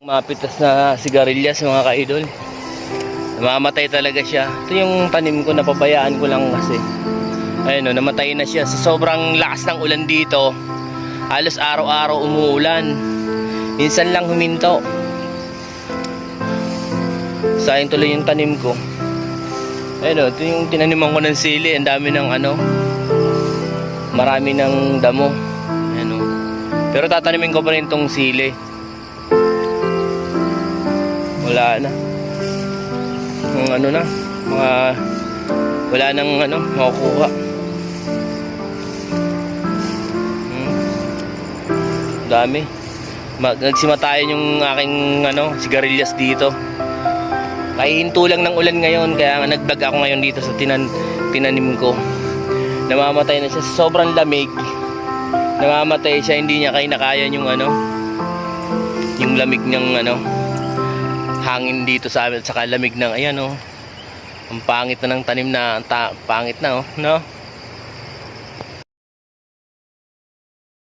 Mapitas na sigarilyas mga ka-idol. Namamatay talaga siya. Ito yung tanim ko, napabayaan ko lang kasi. Ayun o, namatay na siya. Sa sobrang lakas ng ulan dito, halos araw-araw umuulan. Minsan lang huminto. Sayang tuloy yung tanim ko. Ayun o, ito yung tinaniman ko ng sili. Ang dami ng marami ng damo. Ayun o. Pero tatanimin ko pa rin itong sili. Wala na. Wala nang makukuha. Dami. Nagsimatayan yung aking sigarilyas dito. Kahihinto lang ng ulan ngayon, kaya nag-vlog ako ngayon dito sa tinanim ko. Namamatay na siya, sobrang lamig. Namamatay siya, hindi niya kinakayan yung yung lamig ng hangin dito sa amin at saka lamig ng ang pangit na ng tanim na pangit na no?